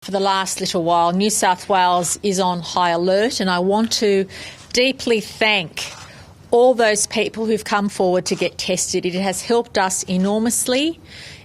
For the last little while, New South Wales is on high alert, and I want to deeply thank all those people who've come forward to get tested. It has helped us enormously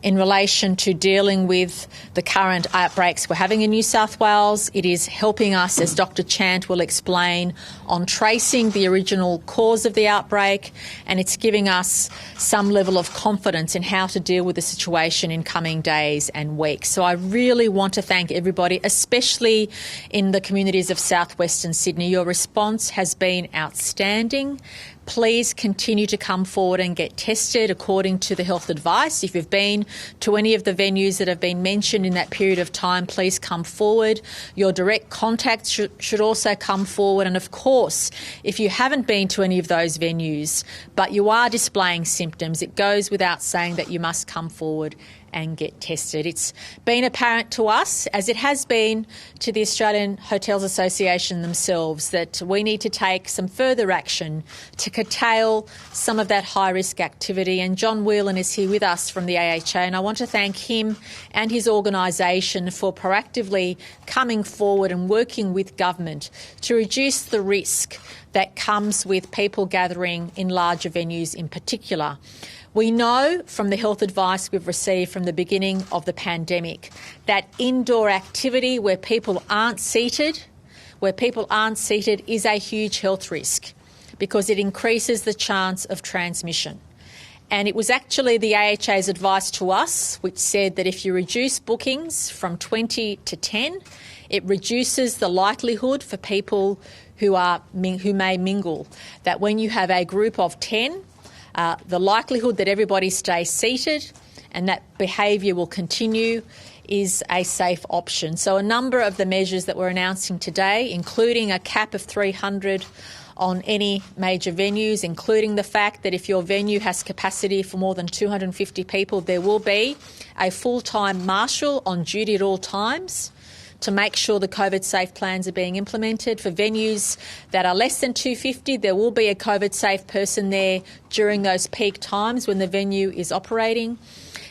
in relation to dealing with the current outbreaks we're having in New South Wales. It is helping us, as Dr. Chant will explain, on tracing the original cause of the outbreak, and it's giving us some level of confidence in how to deal with the situation in coming days and weeks. So I really want to thank everybody, especially in the communities of southwestern Sydney. Your response has been outstanding. Please continue to come forward and get tested according to the health advice. If you've been to any of the venues that have been mentioned in that period of time, please come forward. Your direct contacts should also come forward. And of course, if you haven't been to any of those venues, but you are displaying symptoms, it goes without saying that you must come forward and get tested. It's been apparent to us, as it has been to the Australian Hotels Association themselves, that we need to take some further action to curtail some of that high-risk activity. And John Whelan is here with us from the AHA, and I want to thank him and his organisation for proactively coming forward and working with government to reduce the risk that comes with people gathering in larger venues in particular. We know from the health advice we've received from the beginning of the pandemic that indoor activity where people aren't seated is a huge health risk because it increases the chance of transmission. And it was actually the AHA's advice to us which said that if you reduce bookings from 20 to 10, it reduces the likelihood for people who may mingle. That when you have a group of 10, the likelihood that everybody stays seated and that behaviour will continue is a safe option. So a number of the measures that we're announcing today, including a cap of 300 on any major venues, including the fact that if your venue has capacity for more than 250 people, there will be a full-time marshal on duty at all times to make sure the COVID-safe plans are being implemented. For venues that are less than 250, there will be a COVID-safe person there during those peak times when the venue is operating.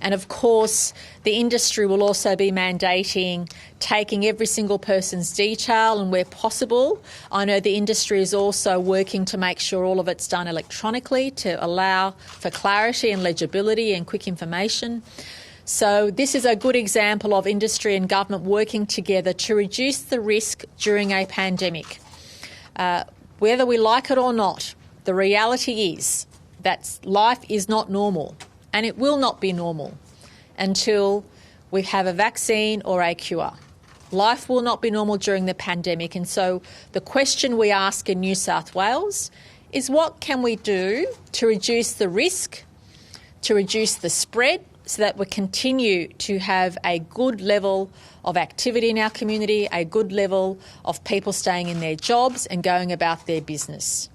And of course, the industry will also be mandating taking every single person's detail, and where possible, I know the industry is also working to make sure all of it's done electronically to allow for clarity and legibility and quick information. So this is a good example of industry and government working together to reduce the risk during a pandemic. Whether we like it or not, the reality is that life is not normal, and it will not be normal until we have a vaccine or a cure. Life will not be normal during the pandemic, and so the question we ask in New South Wales is what can we do to reduce the risk, to reduce the spread, so that we continue to have a good level of activity in our community, a good level of people staying in their jobs and going about their business.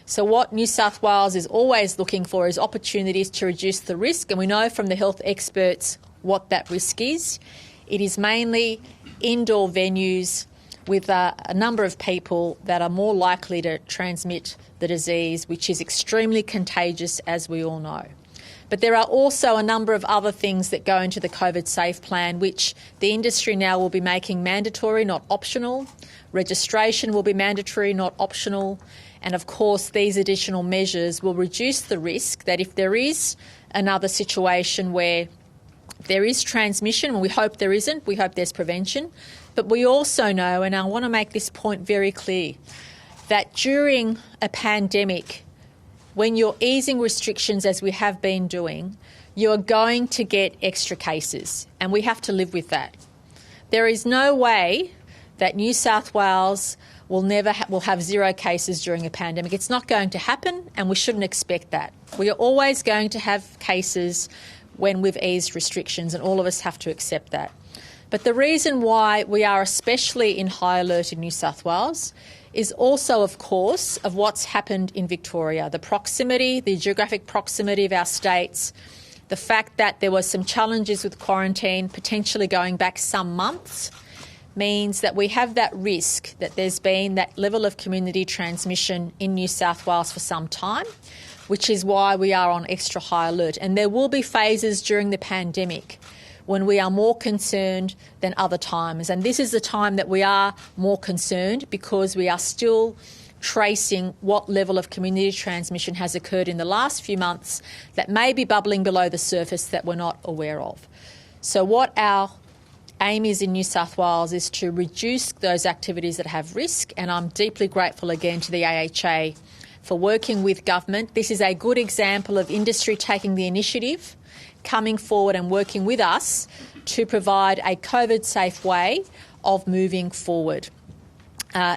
So what New South Wales is always looking for is opportunities to reduce the risk, and we know from the health experts what that risk is. It is mainly indoor venues with a number of people that are more likely to transmit the disease, which is extremely contagious, as we all know. But there are also a number of other things that go into the COVID Safe Plan, which the industry now will be making mandatory, not optional. Registration will be mandatory, not optional. And of course, these additional measures will reduce the risk that if there is another situation where there is transmission, and we hope there isn't, we hope there's prevention. But we also know, and I want to make this point very clear, that during a pandemic, when you're easing restrictions as we have been doing, you're going to get extra cases, and we have to live with that. There is no way that New South Wales will have zero cases during a pandemic. It's not going to happen, and we shouldn't expect that. We are always going to have cases when we've eased restrictions, and all of us have to accept that. But the reason why we are especially in high alert in New South Wales is also, of course, of what's happened in Victoria. The proximity, the geographic proximity of our states, the fact that there were some challenges with quarantine, potentially going back some months, means that we have that risk that there's been that level of community transmission in New South Wales for some time, which is why we are on extra high alert. And there will be phases during the pandemic when we are more concerned than other times. And this is the time that we are more concerned because we are still tracing what level of community transmission has occurred in the last few months that may be bubbling below the surface that we're not aware of. So what our aim is in New South Wales is to reduce those activities that have risk, and I'm deeply grateful again to the AHA for working with government. This is a good example of industry taking the initiative, coming forward and working with us to provide a COVID-safe way of moving forward.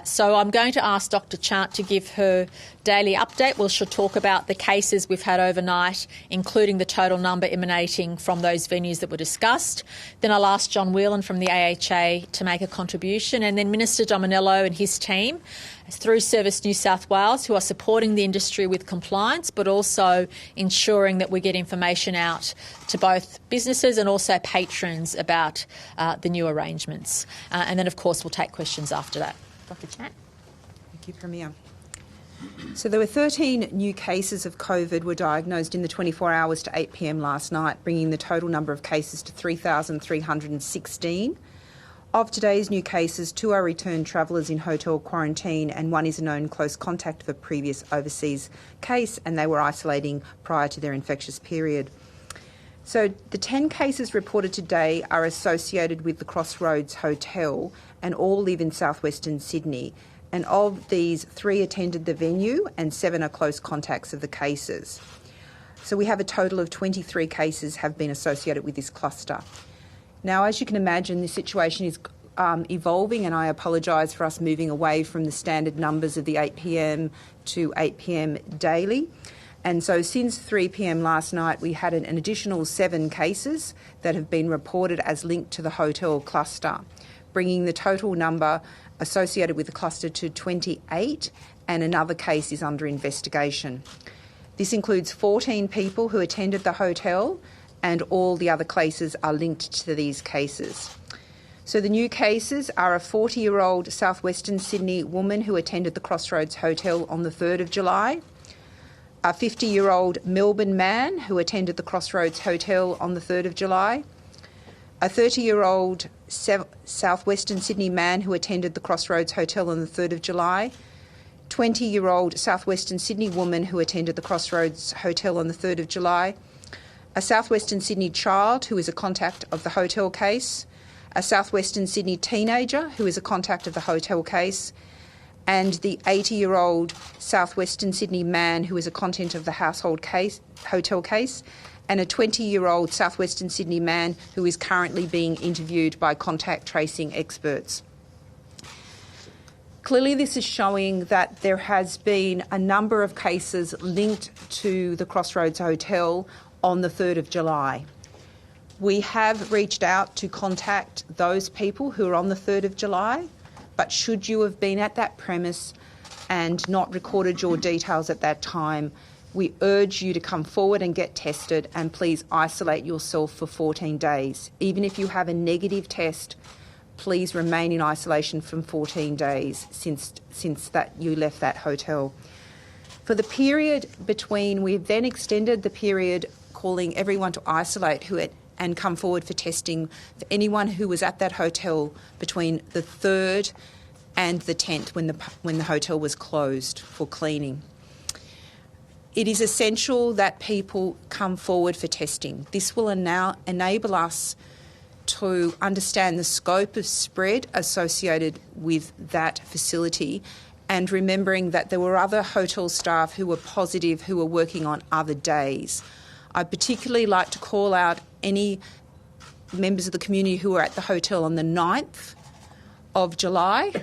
So I'm going to ask Dr. Chant to give her daily update. She'll talk about the cases we've had overnight, including the total number emanating from those venues that were discussed. Then I'll ask John Whelan from the AHA to make a contribution, and then Minister Dominello and his team through Service New South Wales, who are supporting the industry with compliance, but also ensuring that we get information out to both businesses and also patrons about the new arrangements. And then, of course, we'll take questions after that. Dr. Chant. Thank you, Premier. So there were 13 new cases of COVID were diagnosed in the 24 hours to 8 p.m. last night, bringing the total number of cases to 3,316. Of today's new cases, 2 are returned travellers in hotel quarantine and 1 is a known close contact of a previous overseas case, and they were isolating prior to their infectious period. So the 10 cases reported today are associated with the Crossroads Hotel and all live in southwestern Sydney. And of these, 3 attended the venue and 7 are close contacts of the cases. So we have a total of 23 cases have been associated with this cluster. Now, as you can imagine, this situation is evolving, and I apologise for us moving away from the standard numbers of the 8 p.m. to 8 p.m. daily. And so since 3 p.m. last night, we had an additional 7 cases that have been reported as linked to the hotel cluster, bringing the total number associated with the cluster to 28, and another case is under investigation. This includes 14 people who attended the hotel, and all the other cases are linked to these cases. So the new cases are a 40-year-old southwestern Sydney woman who attended the Crossroads Hotel on the 3rd of July, a 50-year-old Melbourne man who attended the Crossroads Hotel on the 3rd of July, a 30-year-old southwestern Sydney man who attended the Crossroads Hotel on the 3rd of July, 20-year-old southwestern Sydney woman who attended the Crossroads Hotel on the 3rd of July, a southwestern Sydney child who is a contact of the hotel case, a southwestern Sydney teenager who is a contact of the hotel case, and the 80-year-old southwestern Sydney man who is a content of the hotel case, and a 20-year-old southwestern Sydney man who is currently being interviewed by contact tracing experts. Clearly, this is showing that there has been a number of cases linked to the Crossroads Hotel on the 3rd of July. We have reached out to contact those people who are on the 3rd of July, but should you have been at that premise and not recorded your details at that time, we urge you to come forward and get tested, and please isolate yourself for 14 days. Even if you have a negative test, please remain in isolation for 14 days since that you left that hotel. For the period between, we've then extended the period calling everyone to isolate and come forward for testing for anyone who was at that hotel between the 3rd and the 10th when the hotel was closed for cleaning. It is essential that people come forward for testing. This will now enable us to understand the scope of spread associated with that facility, and remembering that there were other hotel staff who were positive who were working on other days. I'd particularly like to call out any members of the community who were at the hotel on the 9th of July,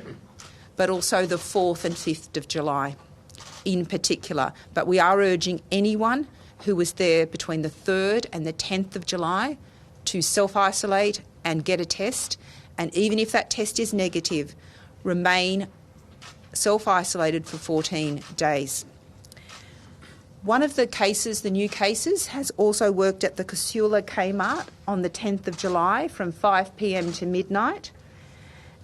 but also the 4th and 5th of July in particular. But we are urging anyone who was there between the 3rd and the 10th of July to self-isolate and get a test. And even if that test is negative, remain self-isolated for 14 days. One of the cases, the new cases, has also worked at the Casula Kmart on the 10th of July from 5 p.m. to midnight.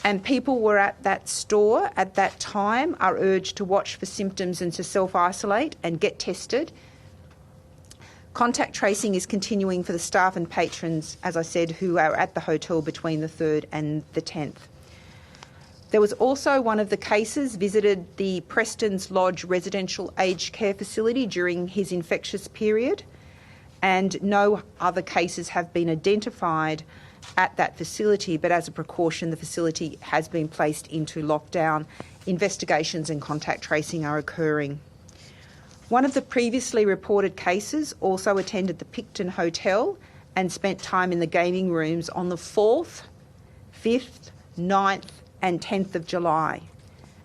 And people were at that store at that time are urged to watch for symptoms and to self-isolate and get tested. Contact tracing is continuing for the staff and patrons, as I said, who are at the hotel between the 3rd and the 10th. There was also one of the cases visited the Preston's Lodge residential aged care facility during his infectious period, and no other cases have been identified at that facility, but as a precaution, the facility has been placed into lockdown. Investigations and contact tracing are occurring. One of the previously reported cases also attended the Picton Hotel and spent time in the gaming rooms on the 4th, 5th, 9th and 10th of July.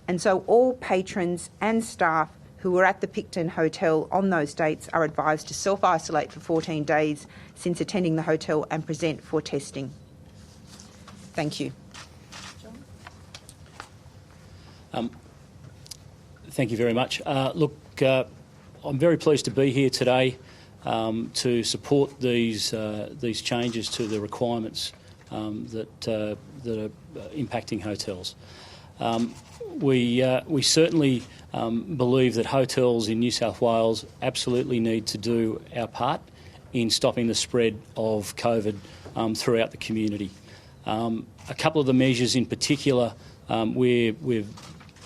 And so all patrons and staff who were at the Picton Hotel on those dates are advised to self-isolate for 14 days since attending the hotel and present for testing. Thank you. Thank you very much. I'm very pleased to be here today to support these changes to the requirements that are impacting hotels. We certainly believe that hotels in New South Wales absolutely need to do our part in stopping the spread of COVID throughout the community. A couple of the measures in particular we're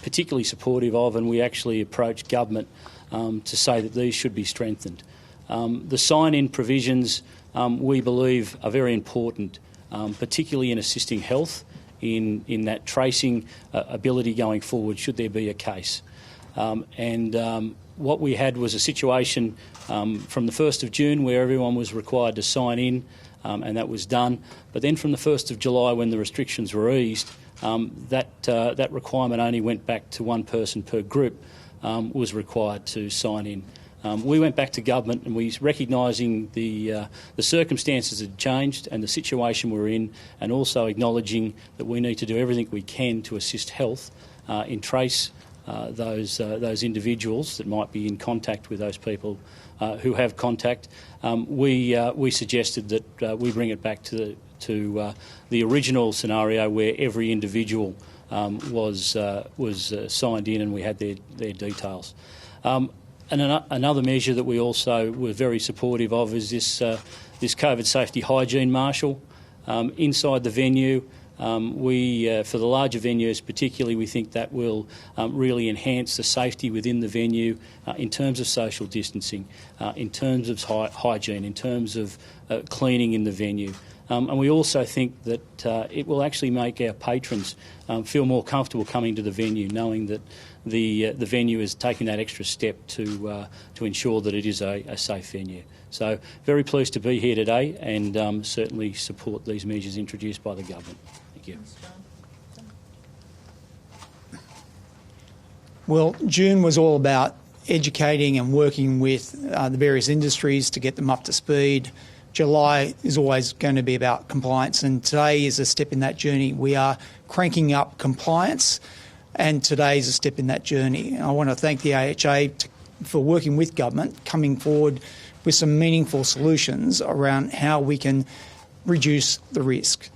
particularly supportive of, and we actually approached government to say that these should be strengthened. The sign-in provisions we believe are very important, particularly in assisting health in that tracing ability going forward should there be a case. What we had was a situation from the 1st of June where everyone was required to sign in, and that was done. But then from the 1st of July, when the restrictions were eased, that requirement only went back to one person per group was required to sign in. We went back to government and we, recognising the circumstances had changed and the situation we're in, and also acknowledging that we need to do everything we can to assist health in trace those individuals that might be in contact with those people who have contact. We suggested that we bring it back to the original scenario where every individual was signed in and we had their details. And another measure that we also were very supportive of is this COVID safety hygiene marshal inside the venue. For the larger venues particularly, we think that will really enhance the safety within the venue in terms of social distancing, in terms of hygiene, in terms of cleaning in the venue. And we also think that it will actually make our patrons feel more comfortable coming to the venue, knowing that the venue is taking that extra step to ensure that it is a safe venue. So very pleased to be here today and certainly support these measures introduced by the government. Thank you. Well, June was all about educating and working with the various industries to get them up to speed. July is always going to be about compliance, and today is a step in that journey. We are cranking up compliance, and today is a step in that journey. I want to thank the AHA for working with government, coming forward with some meaningful solutions around how we can reduce the risk.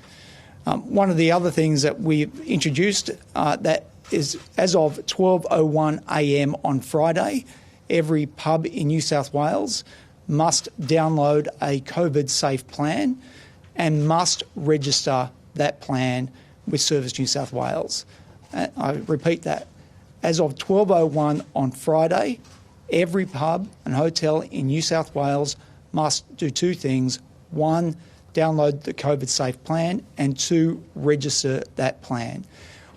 One of the other things that we've introduced that is, as of 12:01 a.m. on Friday, every pub in New South Wales must download a COVID-safe plan and must register that plan with Service New South Wales. I repeat that. As of 12:01 on Friday, every pub and hotel in New South Wales must do two things. One, download the COVID-safe plan, and two, register that plan.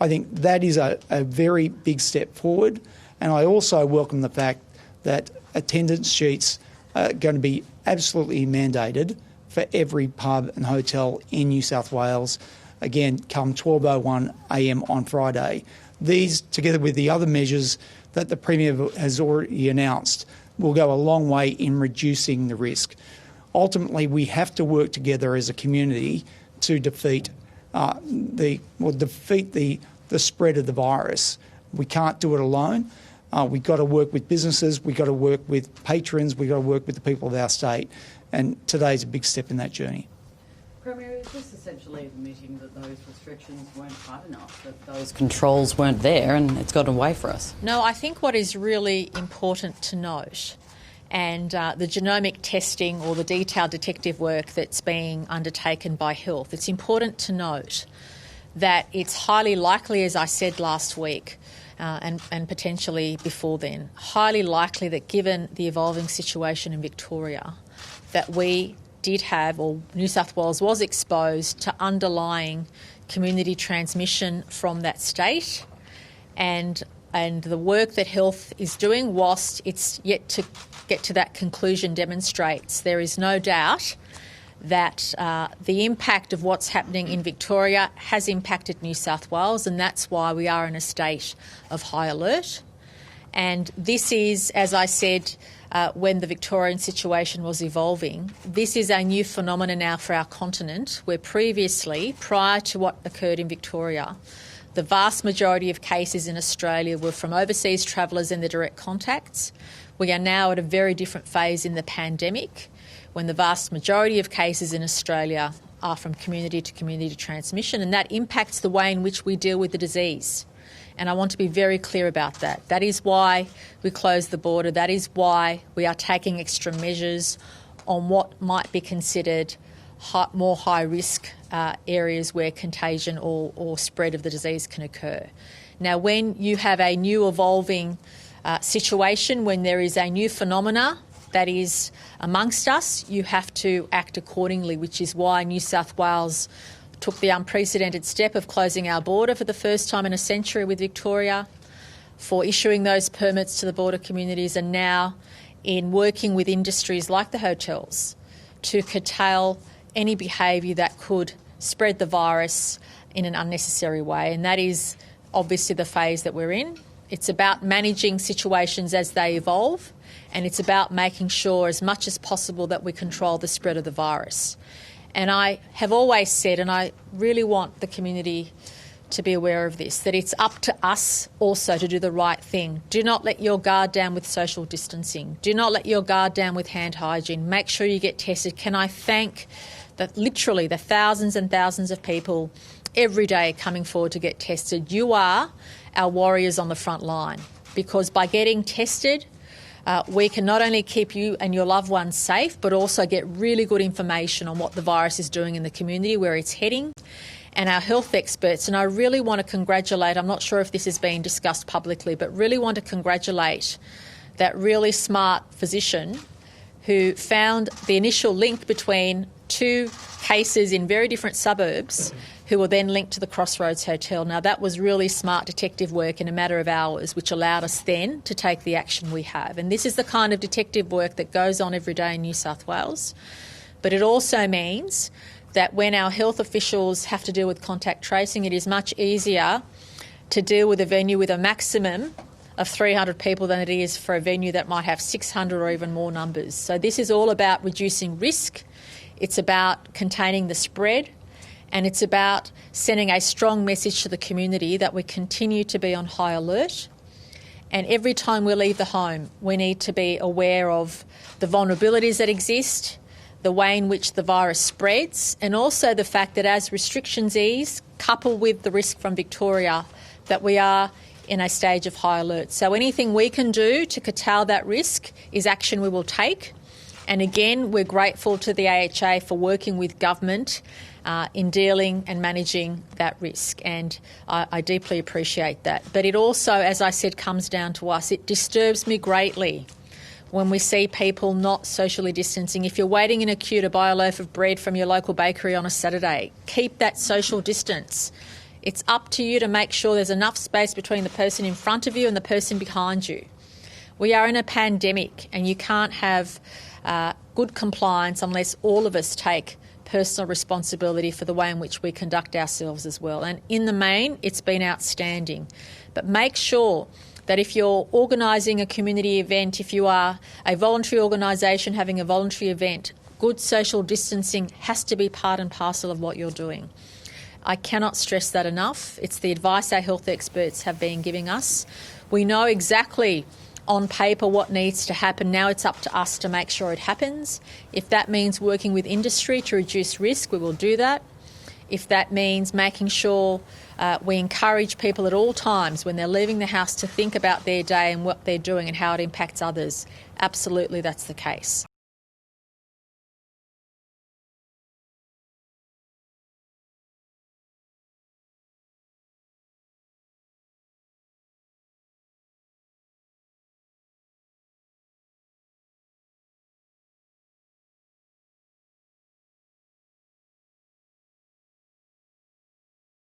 I think that is a very big step forward, and I also welcome the fact that attendance sheets are going to be absolutely mandated for every pub and hotel in New South Wales, again, come 12:01 a.m. on Friday. These, together with the other measures that the Premier has already announced, will go a long way in reducing the risk. Ultimately, we have to work together as a community to defeat the spread of the virus. We can't do it alone. We've got to work with businesses, we've got to work with patrons, we've got to work with the people of our state, and today's a big step in that journey. Premier, is this essentially admitting that those restrictions weren't tight enough, that those controls weren't there and it's got away for us? No, I think what is really important to note, and the genomic testing or the detailed detective work that's being undertaken by health. It's important to note that it's highly likely, as I said last week, and potentially before then, highly likely that given the evolving situation in Victoria, that we did have, or New South Wales was exposed to underlying community transmission from that state, and the work that health is doing, whilst it's yet to get to that conclusion, demonstrates there is no doubt that the impact of what's happening in Victoria has impacted New South Wales, and that's why we are in a state of high alert. And this is, as I said, when the Victorian situation was evolving, this is a new phenomenon now for our continent, where previously, prior to what occurred in Victoria, the vast majority of cases in Australia were from overseas travellers and their direct contacts. We are now at a very different phase in the pandemic, when the vast majority of cases in Australia are from community to community transmission, and that impacts the way in which we deal with the disease. And I want to be very clear about that. That is why we closed the border. That is why we are taking extra measures on what might be considered more high-risk areas where contagion or spread of the disease can occur. Now, when you have a new evolving situation, when there is a new phenomena that is amongst us, you have to act accordingly, which is why New South Wales took the unprecedented step of closing our border for the first time in a century with Victoria, for issuing those permits to the border communities, and now in working with industries like the hotels to curtail any behaviour that could spread the virus in an unnecessary way. And that is obviously the phase that we're in. It's about managing situations as they evolve, and it's about making sure as much as possible that we control the spread of the virus. And I have always said, and I really want the community to be aware of this, that it's up to us also to do the right thing. Do not let your guard down with social distancing. Do not let your guard down with hand hygiene. Make sure you get tested. Can I thank literally the thousands and thousands of people every day coming forward to get tested? You are our warriors on the front line, because by getting tested, we can not only keep you and your loved ones safe, but also get really good information on what the virus is doing in the community, where it's heading, and our health experts. And I really want to congratulate, I'm not sure if this is being discussed publicly, but really want to congratulate that really smart physician who found the initial link between two cases in very different suburbs who were then linked to the Crossroads Hotel. Now, that was really smart detective work in a matter of hours, which allowed us then to take the action we have. And this is the kind of detective work that goes on every day in New South Wales. But it also means that when our health officials have to deal with contact tracing, it is much easier to deal with a venue with a maximum of 300 people than it is for a venue that might have 600 or even more numbers. So this is all about reducing risk. It's about containing the spread. And it's about sending a strong message to the community that we continue to be on high alert. And every time we leave the home, we need to be aware of the vulnerabilities that exist, the way in which the virus spreads, and also the fact that as restrictions ease, coupled with the risk from Victoria, that we are in a stage of high alert. So anything we can do to curtail that risk is action we will take. And again, we're grateful to the AHA for working with government in dealing and managing that risk, and I deeply appreciate that. But it also, as I said, comes down to us. It disturbs me greatly when we see people not socially distancing. If you're waiting in a queue to buy a loaf of bread from your local bakery on a Saturday, keep that social distance. It's up to you to make sure there's enough space between the person in front of you and the person behind you. We are in a pandemic, and you can't have good compliance unless all of us take personal responsibility for the way in which we conduct ourselves as well. And in the main, it's been outstanding. But make sure that if you're organising a community event, if you are a voluntary organisation having a voluntary event, good social distancing has to be part and parcel of what you're doing. I cannot stress that enough. It's the advice our health experts have been giving us. We know exactly on paper what needs to happen. Now it's up to us to make sure it happens. If that means working with industry to reduce risk, we will do that. If that means making sure we encourage people at all times when they're leaving the house to think about their day and what they're doing and how it impacts others, absolutely that's the case.